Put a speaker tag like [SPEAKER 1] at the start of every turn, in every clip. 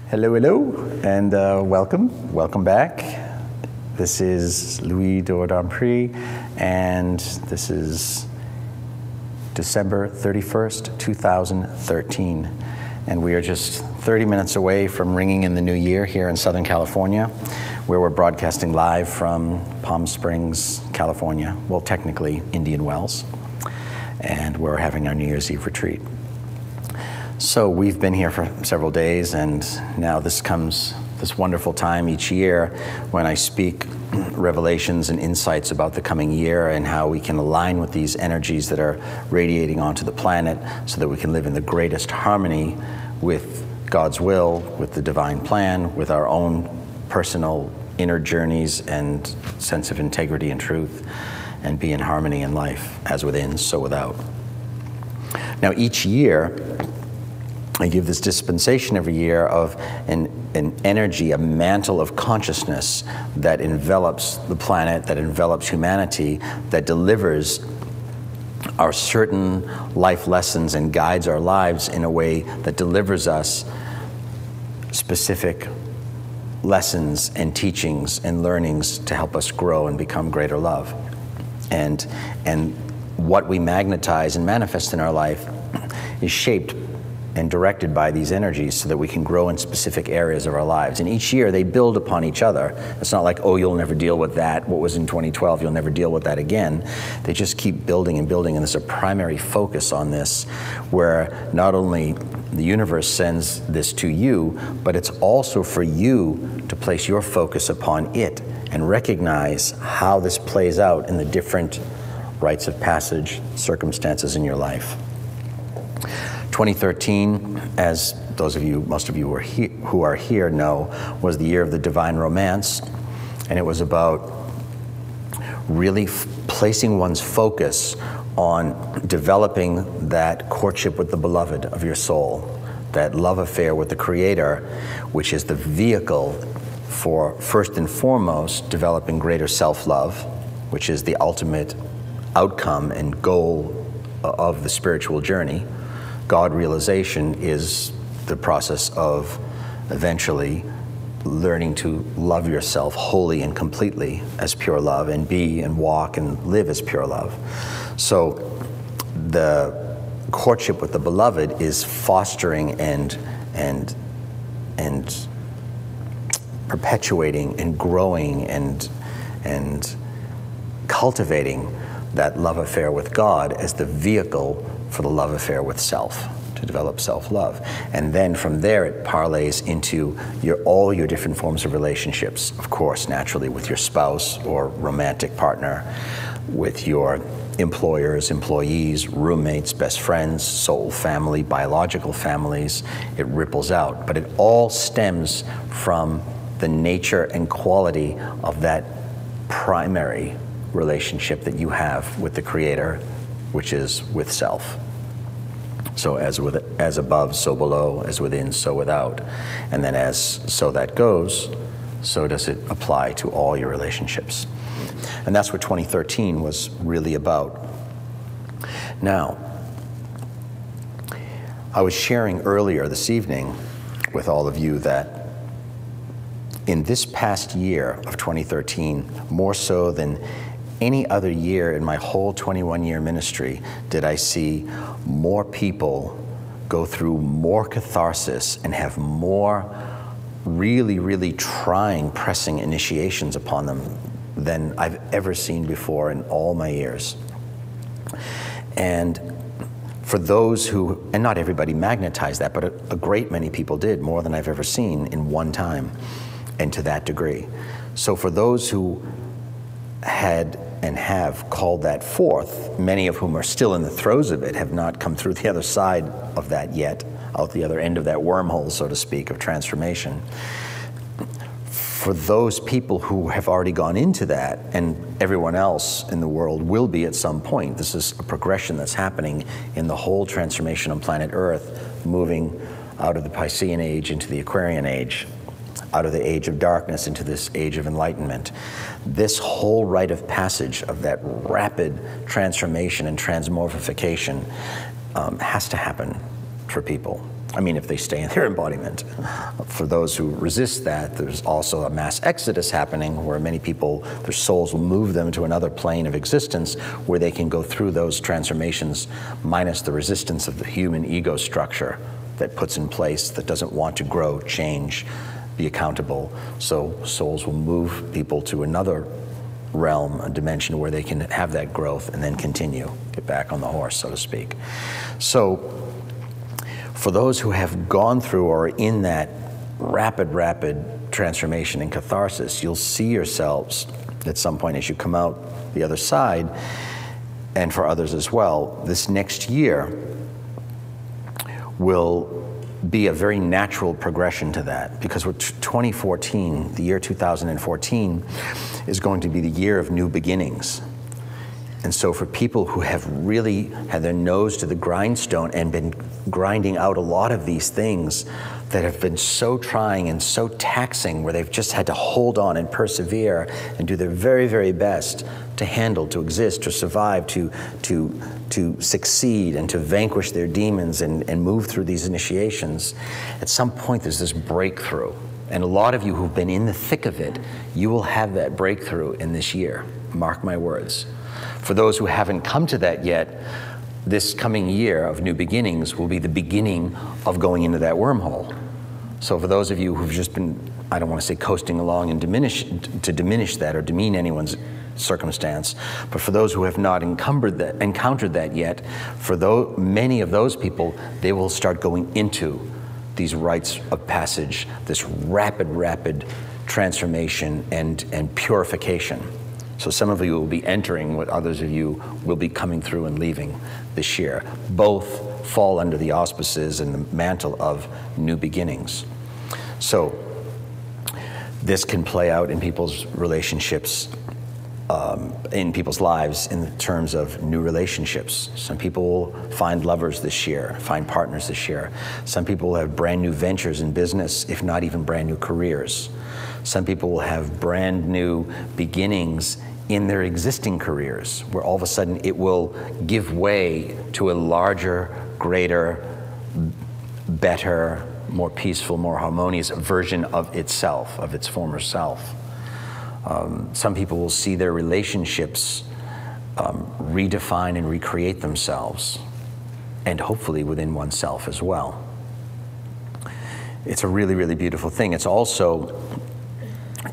[SPEAKER 1] Hello, hello, and welcome back. This is Louix Dor Dempriey, and this is December 31st, 2013. And we are just 30 minutes away from ringing in the new year here in Southern California, where we're broadcasting live from Palm Springs, California. Well, technically Indian Wells, and we're having our New Year's Eve retreat. So we've been here for several days, and now this comes this wonderful time each year when I speak revelations and insights about the coming year and how we can align with these energies that are radiating onto the planet so that we can live in the greatest harmony with God's will, with the divine plan, with our own personal inner journeys and sense of integrity and truth, and be in harmony in life, as within, so without. Now each year, I give this dispensation every year of an energy, a mantle of consciousness that envelops the planet, that envelops humanity, that delivers our certain life lessons and guides our lives in a way that delivers us specific lessons and teachings and learnings to help us grow and become greater love. And what we magnetize and manifest in our life is shaped and directed by these energies so that we can grow in specific areas of our lives. And each year they build upon each other. It's not like, oh, you'll never deal with that. What was in 2012, you'll never deal with that again. They just keep building and building, and there's a primary focus on this where not only the universe sends this to you, but it's also for you to place your focus upon it and recognize how this plays out in the different rites of passage circumstances in your life. 2013, as those of you, most of you who are here know, was the year of the divine romance, and it was about really placing one's focus on developing that courtship with the beloved of your soul, that love affair with the Creator, which is the vehicle for, first and foremost, developing greater self-love, which is the ultimate outcome and goal of the spiritual journey. God realization is the process of eventually learning to love yourself wholly and completely as pure love, and be and walk and live as pure love. So the courtship with the beloved is fostering and perpetuating and growing and cultivating that love affair with God as the vehicle for the love affair with self, to develop self-love. And then from there it parlays into all your different forms of relationships, of course, naturally with your spouse or romantic partner, with your employers, employees, roommates, best friends, soul family, biological families. It ripples out, but it all stems from the nature and quality of that primary relationship that you have with the Creator, which is with self. So as above, so below, as within, so without. And then so that goes, so does it apply to all your relationships. And that's what 2013 was really about. Now, I was sharing earlier this evening with all of you that in this past year of 2013, more so than any other year in my whole 21-year ministry, did I see more people go through more catharsis and have more really, really trying, pressing initiations upon them than I've ever seen before in all my years. And for those who, and not everybody magnetized that, but a great many people did, more than I've ever seen in one time, and to that degree. So for those who had and have called that forth, many of whom are still in the throes of it, have not come through the other side of that yet, out the other end of that wormhole, so to speak, of transformation. For those people who have already gone into that, and everyone else in the world will be at some point, this is a progression that's happening in the whole transformation on planet Earth, moving out of the Piscean age into the Aquarian age, out of the age of darkness into this age of enlightenment. This whole rite of passage of that rapid transformation and transmorphification has to happen for people. I mean, if they stay in their embodiment. For those who resist that, there's also a mass exodus happening where many people, their souls will move them to another plane of existence where they can go through those transformations minus the resistance of the human ego structure that puts in place that doesn't want to grow, change, be accountable. So souls will move people to another realm, a dimension where they can have that growth and then continue, get back on the horse, so to speak. So for those who have gone through or are in that rapid transformation and catharsis, you'll see yourselves at some point as you come out the other side, and for others as well, this next year will be a very natural progression to that, because with 2014, the year 2014, is going to be the year of new beginnings. And so for people who have really had their nose to the grindstone and been grinding out a lot of these things that have been so trying and so taxing, where they've just had to hold on and persevere and do their very, very best to handle, to exist, to survive, to succeed and to vanquish their demons and move through these initiations, at some point there's this breakthrough. And a lot of you who've been in the thick of it, you will have that breakthrough in this year. Mark my words. For those who haven't come to that yet, this coming year of new beginnings will be the beginning of going into that wormhole. So for those of you who've just been, I don't want to say coasting along and diminish that or demean anyone's circumstance, but for those who have not encountered that yet, for many of those people, they will start going into these rites of passage, this rapid transformation and purification. So some of you will be entering what others of you will be coming through and leaving this year. Both fall under the auspices and the mantle of new beginnings. So this can play out in people's relationships, in people's lives in terms of new relationships. Some people will find lovers this year, find partners this year. Some people will have brand new ventures in business, if not even brand new careers. Some people will have brand new beginnings in their existing careers, where all of a sudden it will give way to a larger, greater, better, more peaceful, more harmonious version of itself, of its former self. Some people will see their relationships redefine and recreate themselves, and hopefully within oneself as well. It's a really, really beautiful thing. It's also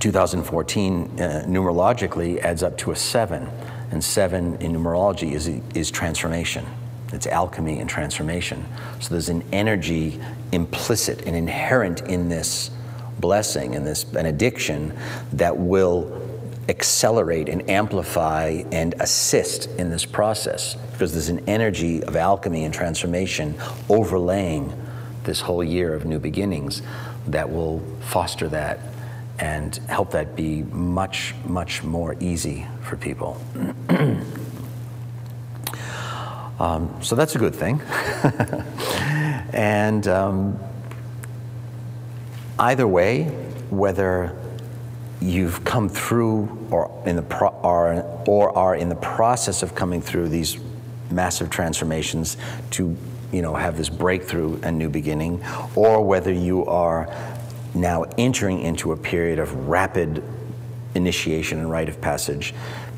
[SPEAKER 1] 2014 numerologically adds up to a 7, and 7 in numerology is transformation. It's alchemy and transformation. So there's an energy implicit and inherent in this blessing and this benediction that will accelerate and amplify and assist in this process, because there's an energy of alchemy and transformation overlaying this whole year of new beginnings that will foster that and help that be much, much more easy for people. So that's a good thing. And either way, whether you've come through or are in the process of coming through these massive transformations to, have this breakthrough and new beginning, or whether you are now entering into a period of rapid initiation and rite of passage,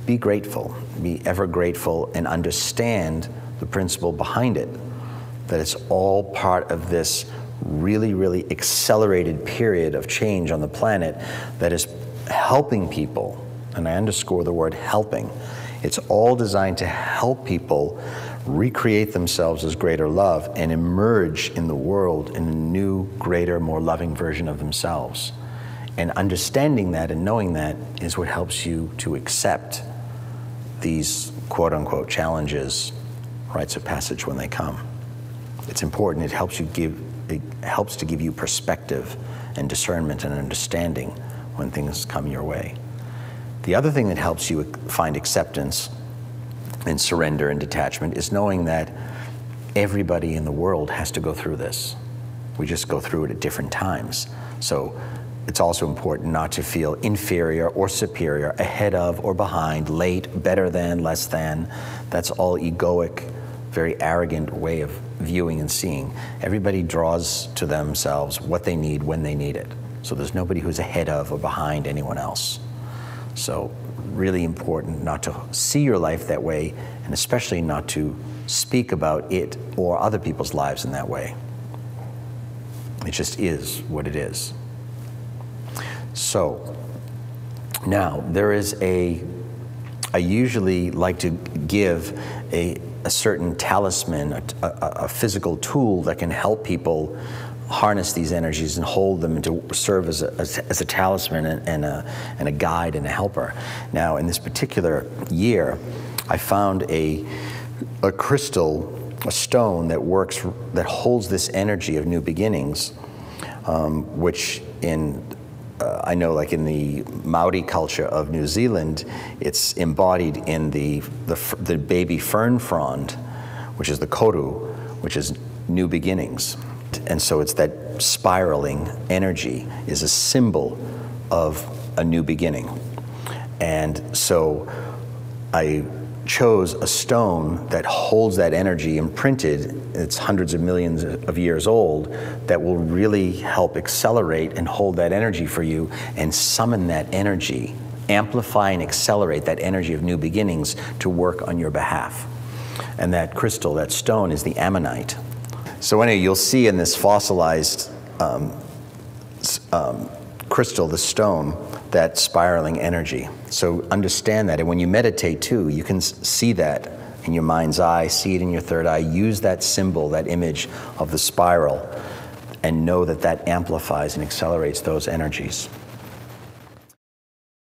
[SPEAKER 1] be grateful, be ever grateful, and understand the principle behind it, that it's all part of this really, really accelerated period of change on the planet that is helping people, and I underscore the word helping. It's all designed to help people recreate themselves as greater love and emerge in the world in a new, greater, more loving version of themselves. And understanding that and knowing that is what helps you to accept these quote-unquote challenges, rites of passage, when they come. It's important. It helps to give you perspective and discernment and understanding when things come your way. The other thing that helps you find acceptance and surrender and detachment is knowing that everybody in the world has to go through this. We just go through it at different times. So it's also important not to feel inferior or superior, ahead of or behind, late, better than, less than. That's all egoic, very arrogant way of viewing and seeing. Everybody draws to themselves what they need when they need it. So there's nobody who's ahead of or behind anyone else. So really important not to see your life that way, and especially not to speak about it or other people's lives in that way. It just is what it is. So now there is I usually like to give a certain talisman, a physical tool that can help people harness these energies and hold them and to serve as a talisman and a guide and a helper. Now, in this particular year, I found a crystal, a stone that works, that holds this energy of new beginnings, which I know, like in the Maori culture of New Zealand, it's embodied in the baby fern frond, which is the koru, which is new beginnings. And so it's that spiraling energy is a symbol of a new beginning. And so I chose a stone that holds that energy imprinted, it's hundreds of millions of years old, that will really help accelerate and hold that energy for you and summon that energy, amplify and accelerate that energy of new beginnings to work on your behalf. And that crystal, that stone, is the ammonite. So anyway, you'll see in this fossilized crystal, the stone, that spiraling energy. So understand that, and when you meditate too, you can see that in your mind's eye, see it in your third eye, use that symbol, that image of the spiral, and know that that amplifies and accelerates those energies.